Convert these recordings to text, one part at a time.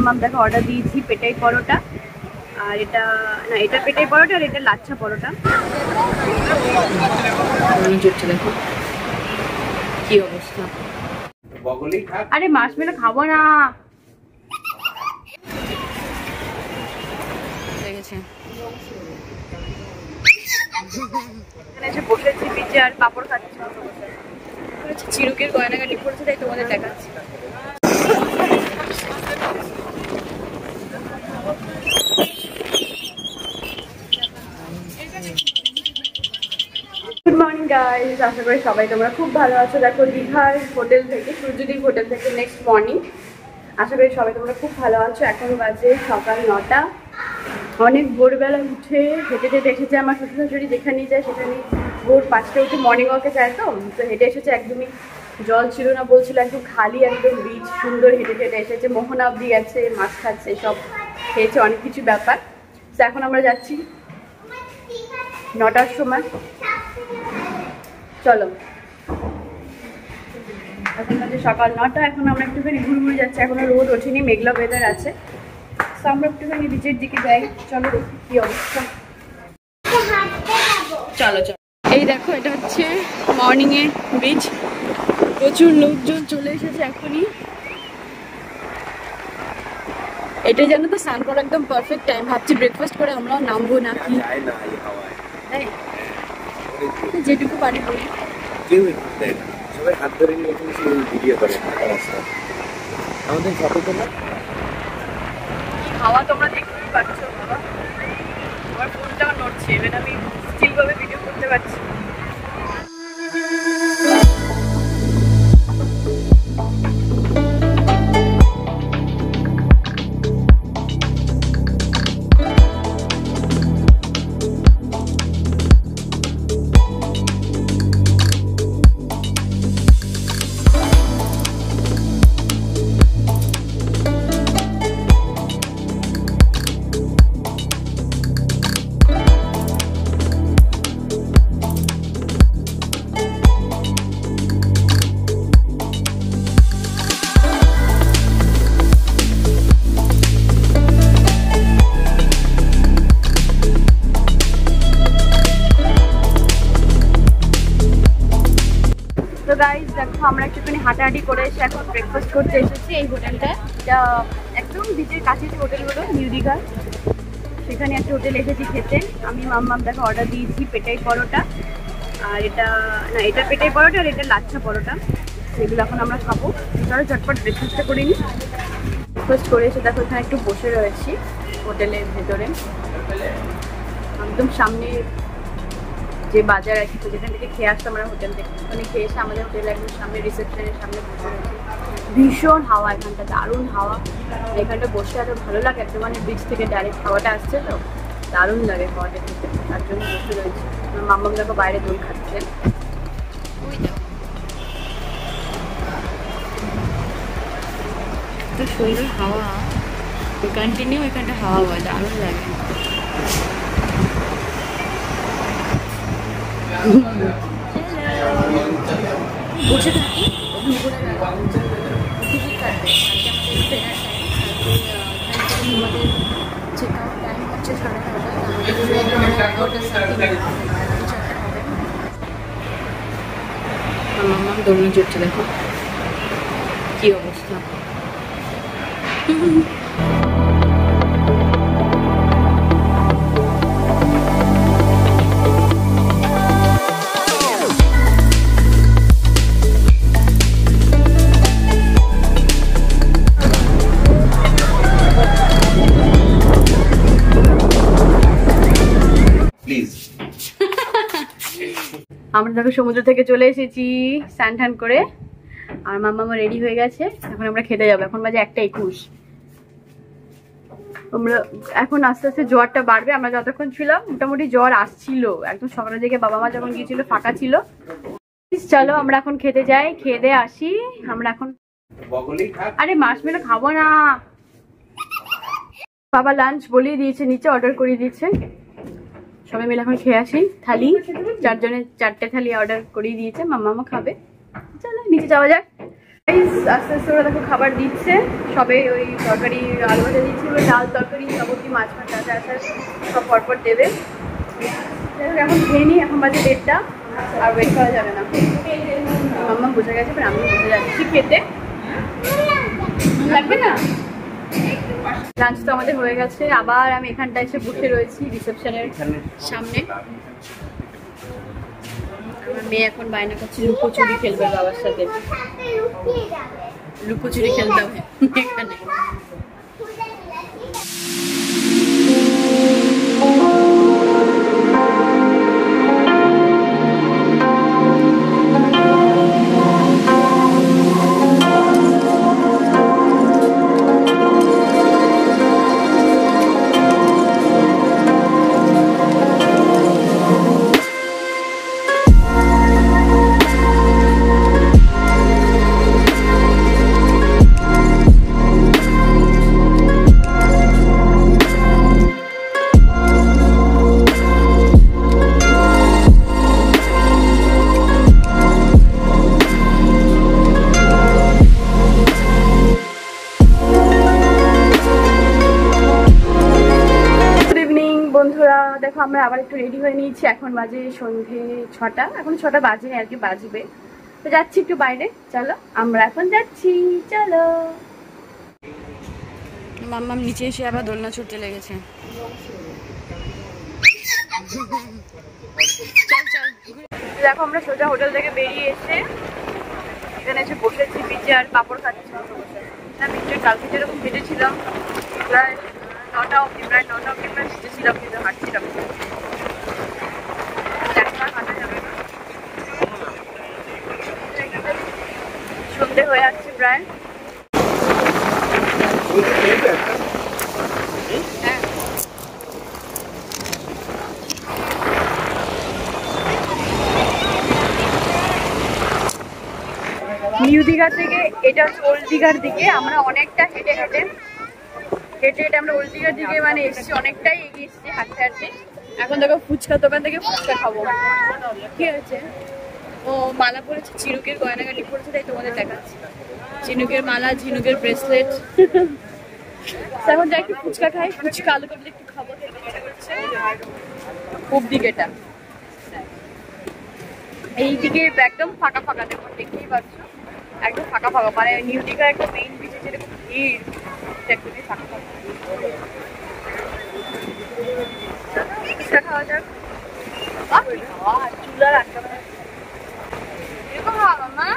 মাম দেখো অর্ডার দিয়েছি পেটাই পরোটা, আর এটা না, এটা পেটাই পরোটা আর এটা লাচ্ছা পরোটা। দেখো কি অবস্থা। আরে মাশমেলো খাবো না। এখানে এসে বসেছি বিচে আর পাপড় খাচ্ছি। চিরুকের গয়নাগাটি পড়েছে, তাই তোমাদের দেখাচ্ছি। গুড মর্নিং গাইস, আশা করি সবাই তোমরা খুব ভালো আছো। দেখো দীঘার হোটেল থেকে, সূর্যদ্বীপ হোটেল থেকে নেক্সট মর্নিং। আশা করি সবাই তোমরা খুব ভালো আছো। এখন বাজে সকাল 9টা। অনেক ভোরবেলা উঠে হেঁটে হেঁটে এসেছে আমার শ্বশুর শাশুড়ি, যেখানেই যায় সেখানে ভোর 5টায় উঠে মর্নিং ওয়াকে যায়। তো হেঁটে এসেছে, একদমই জল ছিল না, বলছিল একদম খালি, একদম বিচ সুন্দর। হেঁটে হেঁটে এসেছে, মোহনা অব্দি গেছে, মাছ খাচ্ছে, সব খেয়েছে, অনেক কিছু ব্যাপার। তো এখন আমরা যাচ্ছি 9টার সময়। চলো, এখন বাজে সকাল 9টা। এখন আমরা একটুখানি ঘুরঘুরে যাচ্ছি, এখনো রোদ ওঠেনি, মেঘলা ওয়েদার আছে। তো আমরা একটুখানি বিচের দিকে যাই। চলো দেখি কি অবস্থা। চলো চলো, এই দেখো এটা হচ্ছে মর্নিং এ বিচ। প্রচুর লোকজন চলে এসেছে এখনই। এটা জানো তো স্নান করার একদম পারফেক্ট টাইম। ভাবছি ব্রেকফাস্ট করে আমরাও নামবো নাকি, যেটুকু পারি বলি। সবাই হাত ধরে নিয়ে ভিডিও করে আমাদের ফটো তোলা। হাওয়া তোমরা দেখতেই পাচ্ছ বাবা, আমার ফোনটাও নড়ছে, এবার আমি স্টিল ভাবে ভিডিও করতে পারছি। তো গাইজ দেখো, আমরা একটুখানি হাঁটাহাঁটি করে এসে এখন ব্রেকফাস্ট করতে এসেছি এই হোটেলটা। এটা একদম বিচের কাছে যে হোটেলগুলো, নিউ দীঘা, সেখানে একটা হোটেল এসেছি খেতে। আমি মাম্মাম দেখো অর্ডার দিয়েছি পেটাই পরোটা, আর এটা না, এটা পেটাই পরোটা আর এটা লাচ্ছা পরোটা। সেগুলো এখন আমরা খাবো। চলো ঝটপট ব্রেকফাস্টটা করে নিই। ব্রেকফাস্ট করে এসে দেখো এখানে একটু বসে রয়েছি হোটেলের ভেতরে, একদম সামনে যে বাজার আছে, তো যেখান থেকে খেয়ে আসতো আমরা হোটেল থেকে, ওখানে খেয়ে এসে আমাদের হোটেল একদম সামনে রিসেপশনের সামনে বসে রয়েছে। ভীষণ হাওয়া এখানটা, দারুণ হাওয়া। এখানটা বসে এত ভালো লাগে, একদম মানে বিচ থেকে ডাইরেক্ট হাওয়াটা আসছে, তো দারুণ লাগে হাওয়াটা খেতে। তার জন্য বসে রয়েছে। আমার মাম্মাম দেখো বাইরে দোল খাচ্ছে। এত সুন্দর হাওয়া, কন্টিনিউ এখানটা হাওয়া হয়, দারুণ লাগে। বসে থাকি, টিকিট কাটবে। আজকে আমাদের চেক আউট টাইম হচ্ছে 11:30। আমার দৌড়ে চড়ছে, দেখো কি অবস্থা। আমরা দেখো সমুদ্র থেকে চলে এসেছি স্নান টান করে, আর মাম্মা আমার রেডি হয়ে গেছে। এখন আমরা খেতে যাবো। এখন বাজে 1:21। আমরা এখন আস্তে আস্তে জ্বরটা বাড়বে। আমরা যতক্ষণ ছিলাম মোটামুটি জ্বর আসছিল, একদম সকালের দিকে বাবা মা যখন গিয়েছিল ফাঁকা ছিল। চলো আমরা এখন খেতে যাই, খেয়ে দিয়ে আসি। আমরা এখন আরে মাশমেলো খাবো না। বাবা লাঞ্চ বলিয়ে দিয়েছে, নিচে অর্ডার করিয়ে দিয়েছে। সবাই মিলে এখন খেয়ে আসি। থালি চারজনের 4টে থালি অর্ডার করিয়ে দিয়েছে, মাম্মা খাবে। চলো নিচে যাওয়া যাক। আস্তে আস্তে ওরা দেখো খাবার দিচ্ছে, সবে ওই তরকারি আলু ভাজা দিচ্ছে, ডাল তরকারি সবজি মাছ ভাত যা যা আসার সব পরপর দেবে। এখন খেয়ে নিই, এখন বাজে 1:30, আর ওয়েট করা যাবে না। মাম্মা বুঝে গেছে, এবার আমিও বুঝে যাচ্ছি খেতে। লাগবে না? লাঞ্চ তো আমাদের হয়ে গেছে, আবার আমি এখানটা এসে বসে রয়েছি রিসেপশনের সামনে। আমার মেয়ে এখন বায়না করছে লুকোচুরি খেলবে বাবার সাথে, লুকোচুরি খেলতে হবে এখানে। দেখো আমরা আবার একটু রেডি হয়ে নিয়েছি, এখন বাজে সন্ধে 6টা, এখন 6টা বাজে আর কি, বাজবে। তো যাচ্ছি একটু বাইরে, চলো আমরা এখন যাচ্ছি, চলো। মাম্মাম নিচে এসে আবার দোলনা ছুটতে লেগেছে। দেখো আমরা সোজা হোটেল থেকে বেরিয়ে এসে এখানে এসে বসেছি বিচে, আর পাপড় খাচ্ছি না। বিচে কালকে যেরকম হেঁটেছিলাম প্রায় 9টা অব্দি, প্রায় 9টা অব্দি প্রায় ভিজেছিলাম, কিন্তু হাঁটছিলাম। সন্ধে হয়ে যাচ্ছে প্রায়। হ্যাঁ নিউ দীঘা থেকে এটা হচ্ছে ওল্ড দীঘার দিকে, আমরা অনেকটা হেঁটে হেঁটে আমরা ওল্ড দীঘার দিকে মানে এসেছি, অনেকটাই এগিয়ে এসেছি হাঁটতে হাঁটতে। এখন দেখো ফুচকা দোকান থেকে ফুচকা খাবো। কি হয়েছে? ও মালা পরেছে, ঝিনুকের গয়নাগাটি পরেছে, তাই তোমাদের দেখাচ্ছি। ঝিনুকের মালা, ঝিনুকের ব্রেসলেট। এখন যাই একটু ফুচকা খাই, ফুচকা আলু কাবলি একটু খাবো, খুব দিকে এটা এইদিকে একদম ফাঁকা ফাঁকা, দেখো দেখতেই পাচ্ছ একদম ফাঁকা ফাঁকা, মানে নিউ দীঘা একটা মেইন বিচে যেরকম ভিড়, একদমই ফাঁকা ফাঁকা। ফুচকা খাওয়া যাক। চুলার আটকা এরকম খাওয়া মামা।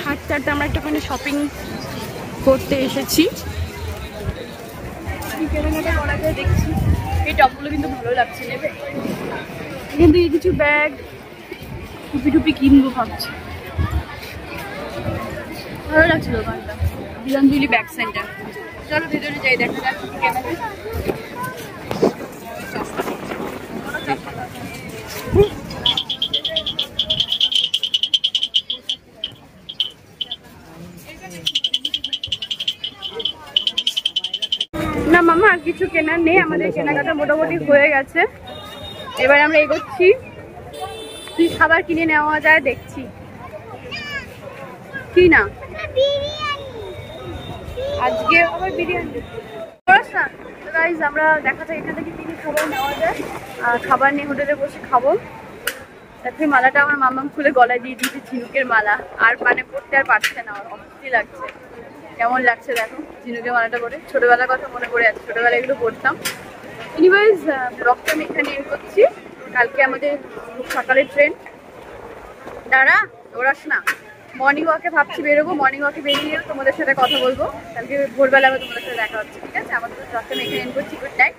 হাঁটতে হাঁটতে আমরা একটুখানি শপিং করতে এসেছি, কেনাকাটা করা যায় দেখছি। এই টপগুলো কিন্তু ভালো লাগছে, নেবে? এখান থেকে কিছু ব্যাগ টুপি টুপি কিনবো ভাবছি, ভালো লাগছে দোকানটা, বিলনজুলি ব্যাগ সেন্টার। চলো ভিতরে যাই, দেখা যাক কি কেনা যায়। না মামা আর কিছু কেনার নেই, আমাদের কেনাকাটা মোটামুটি হয়ে গেছে। এবার আমরা এগোচ্ছি, কি খাবার কিনে নেওয়া যায় দেখছি। কি না আজকে আবার বিরিয়ানি, গাইজ আমরা দেখা যাক এখান থেকে কি কি খাবার নেওয়া যায়। খাবার নিয়ে হোটেলে বসে খাবো। তারপরে মালাটা আমার মাম্মাম খুলে গলায় দিয়ে দিয়েছে, ঝিনুকের মালা, আর মানে পড়তে আর পারছে না, অস্বস্তি লাগছে। কেমন লাগছে দেখো ঝিনুকের মালাটা পরে, ছোটবেলার কথা মনে পড়ে যাচ্ছে, ছোটবেলায় এগুলো পড়তাম। এনিওয়েজ ব্লগটা আমি এখানে এন্ড করছি। কালকে আমাদের সকালের ট্রেন, দাঁড়া ওরাস না, মর্নিং ওয়াকে ভাবছি বেরোবো, মর্নিং ওয়াকে বেরিয়ে তোমাদের সাথে কথা বলবো। কালকে ভোরবেলা আবার তোমাদের সাথে দেখা হচ্ছে, ঠিক আছে? আমাদের ব্লগটা আমি এখানে এন্ড করছি, গুড নাইট।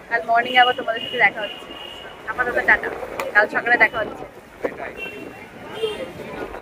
কাল মর্নিং আবার তোমাদের সাথে দেখা হচ্ছে, আপাতত টাটা, কাল সকালে দেখা হচ্ছে।